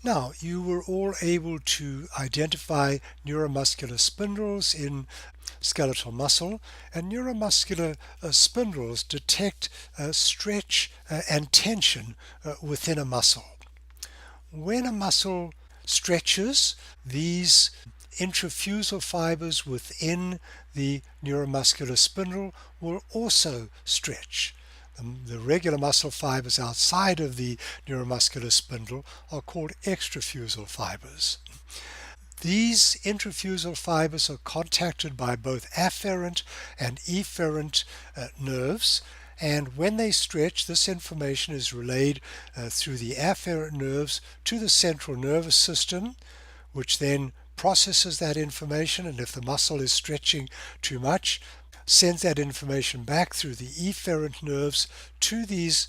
Now, you were all able to identify neuromuscular spindles in skeletal muscle, and neuromuscular spindles detect stretch and tension within a muscle. When a muscle stretches, these intrafusal fibers within the neuromuscular spindle will also stretch. The regular muscle fibers outside of the neuromuscular spindle are called extrafusal fibers. These intrafusal fibers are contacted by both afferent and efferent nerves, and when they stretch, this information is relayed through the afferent nerves to the central nervous system, which then processes that information, and if the muscle is stretching too much, sends that information back through the efferent nerves to these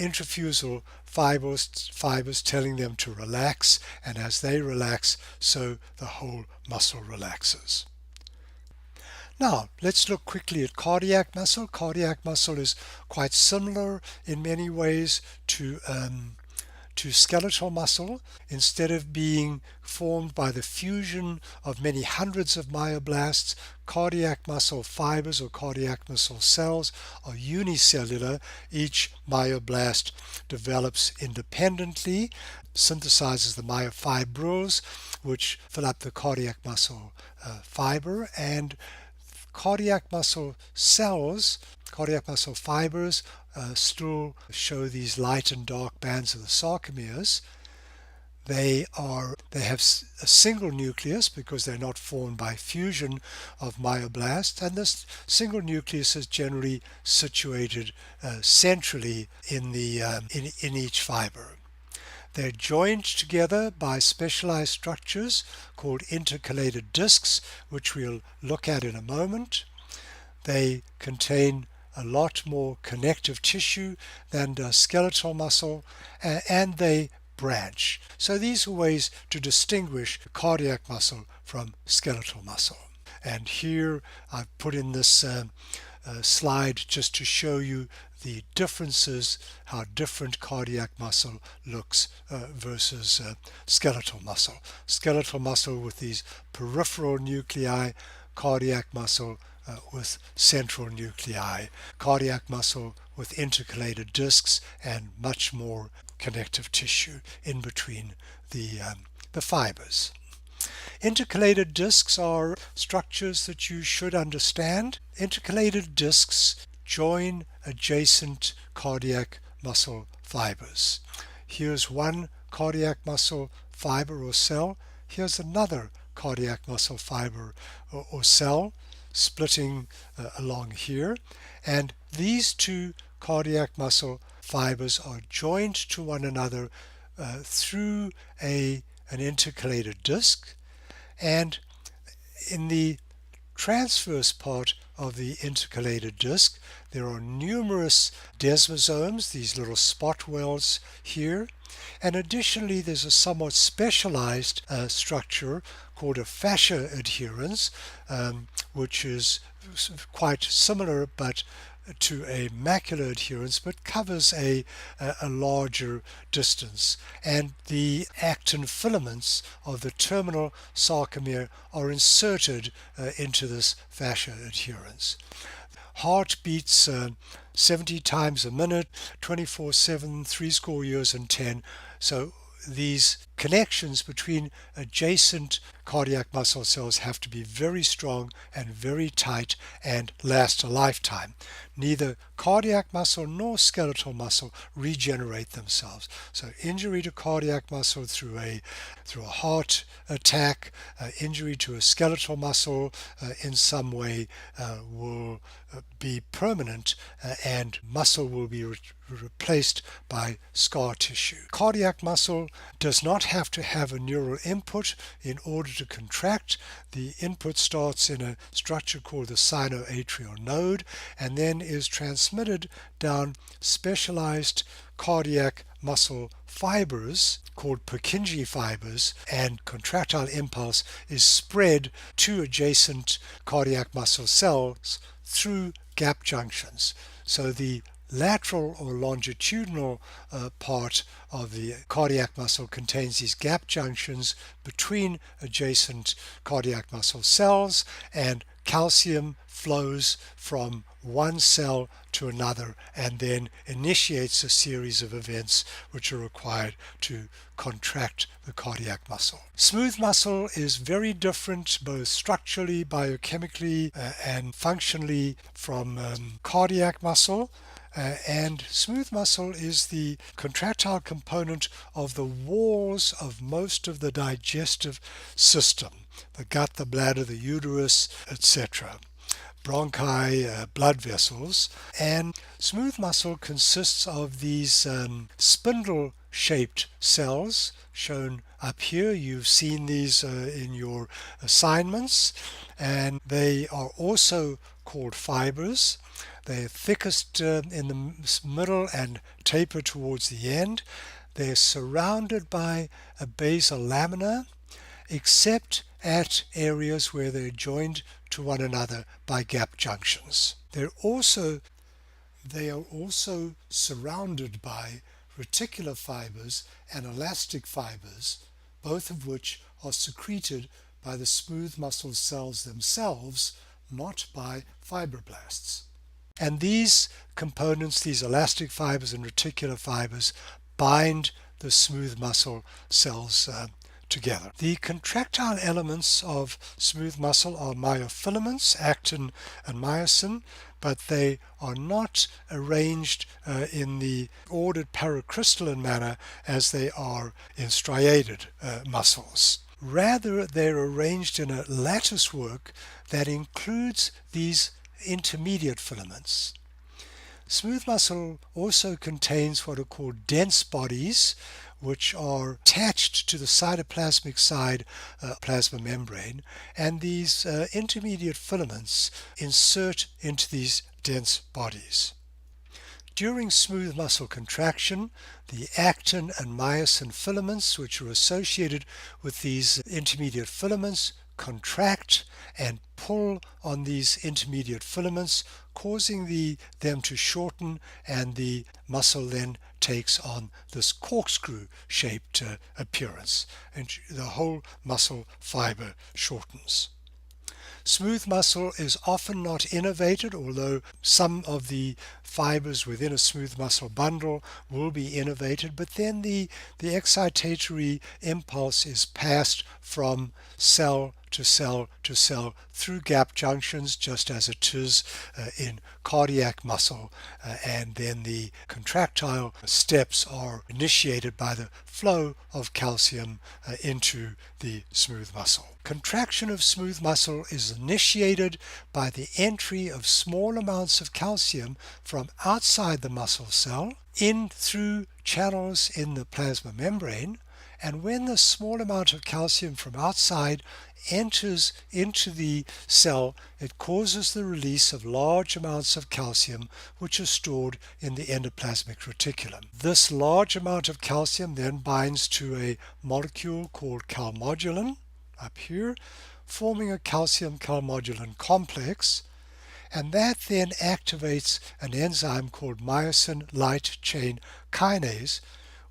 intrafusal fibers, telling them to relax, and as they relax, so the whole muscle relaxes. Now, let's look quickly at cardiac muscle. Cardiac muscle is quite similar in many ways to skeletal muscle. Instead of being formed by the fusion of many hundreds of myoblasts, cardiac muscle fibers or cardiac muscle cells are unicellular. Each myoblast develops independently, synthesizes the myofibrils, which fill up the cardiac muscle fiber, and cardiac muscle cells, cardiac muscle fibers, still show these light and dark bands of the sarcomeres. They have a single nucleus because they're not formed by fusion of myoblasts, and this single nucleus is generally situated centrally in each fiber. They're joined together by specialized structures called intercalated discs, which we'll look at in a moment. They contain a lot more connective tissue than does skeletal muscle, and they branch. So these are ways to distinguish cardiac muscle from skeletal muscle. And here I've put in this slide just to show you the differences, how different cardiac muscle looks versus skeletal muscle. Skeletal muscle with these peripheral nuclei, cardiac muscle with central nuclei, cardiac muscle with intercalated discs and much more connective tissue in between the fibers. Intercalated discs are structures that you should understand. Intercalated discs join adjacent cardiac muscle fibers. Here's one cardiac muscle fiber or cell. Here's another cardiac muscle fiber or cell splitting along here. And these two cardiac muscle fibers are joined to one another through an intercalated disc. And in the transverse part of the intercalated disc, there are numerous desmosomes, these little spot wells here. And additionally, there's a somewhat specialized structure called a fascia adherens, which is quite similar but to a macular adherens, but covers a larger distance. And the actin filaments of the terminal sarcomere are inserted into this fascia adherens. Heart beats 70 times a minute, 24/7, 70 years and 10. So these connections between adjacent cardiac muscle cells have to be very strong and very tight and last a lifetime. Neither cardiac muscle nor skeletal muscle regenerate themselves. So injury to cardiac muscle through a heart attack, injury to a skeletal muscle in some way will be permanent, and muscle will be replaced by scar tissue. Cardiac muscle does not have to have a neural input in order to contract. The input starts in a structure called the sinoatrial node and then is transmitted down specialized cardiac muscle fibers called Purkinje fibers, and contractile impulse is spread to adjacent cardiac muscle cells through gap junctions. So the lateral or longitudinal part of the cardiac muscle contains these gap junctions between adjacent cardiac muscle cells, and calcium flows from one cell to another and then initiates a series of events which are required to contract the cardiac muscle. Smooth muscle is very different both structurally, biochemically, and functionally from cardiac muscle. And smooth muscle is the contractile component of the walls of most of the digestive system, the gut, the bladder, the uterus, etc., bronchi, blood vessels. And smooth muscle consists of these spindle-shaped cells shown up here. You've seen these in your assignments, and they are also called fibers. They're thickest in the middle and taper towards the end. They're surrounded by a basal lamina, except at areas where they're joined to one another by gap junctions. They are also surrounded by reticular fibers and elastic fibers, both of which are secreted by the smooth muscle cells themselves, not by fibroblasts. And these components, these elastic fibers and reticular fibers, bind the smooth muscle cells together. The contractile elements of smooth muscle are myofilaments, actin and myosin, but they are not arranged in the ordered paracrystalline manner as they are in striated muscles. Rather, they're arranged in a lattice work that includes these intermediate filaments. Smooth muscle also contains what are called dense bodies, which are attached to the cytoplasmic side plasma membrane, and these intermediate filaments insert into these dense bodies. During smooth muscle contraction, the actin and myosin filaments, which are associated with these intermediate filaments, contract and pull on these intermediate filaments, causing them to shorten, and the muscle then takes on this corkscrew shaped appearance, and the whole muscle fiber shortens. Smooth muscle is often not innervated, although some of the fibers within a smooth muscle bundle will be innervated, but then the excitatory impulse is passed from cell to cell to cell through gap junctions, just as it is in cardiac muscle, and then the contractile steps are initiated by the flow of calcium into the smooth muscle. Contraction of smooth muscle is initiated by the entry of small amounts of calcium from outside the muscle cell in through channels in the plasma membrane, and when the small amount of calcium from outside enters into the cell, it causes the release of large amounts of calcium which are stored in the endoplasmic reticulum. This large amount of calcium then binds to a molecule called calmodulin up here, forming a calcium calmodulin complex, and that then activates an enzyme called myosin light chain kinase,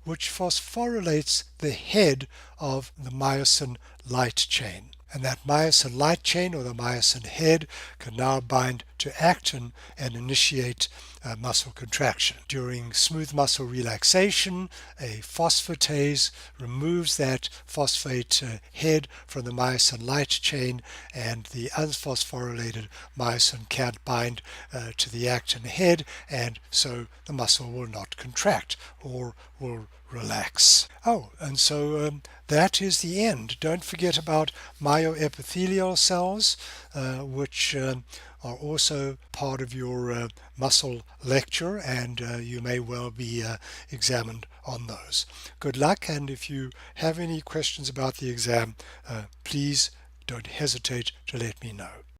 which phosphorylates the head of the myosin light chain. And that myosin light chain, or the myosin head, can now bind to actin and initiate muscle contraction. During smooth muscle relaxation, a phosphatase removes that phosphate head from the myosin light chain, and the unphosphorylated myosin can't bind to the actin head, and so the muscle will not contract or will relax. Oh, and so that is the end. Don't forget about myoepithelial cells, which are also part of your muscle lecture, and you may well be examined on those. Good luck, and if you have any questions about the exam, please don't hesitate to let me know.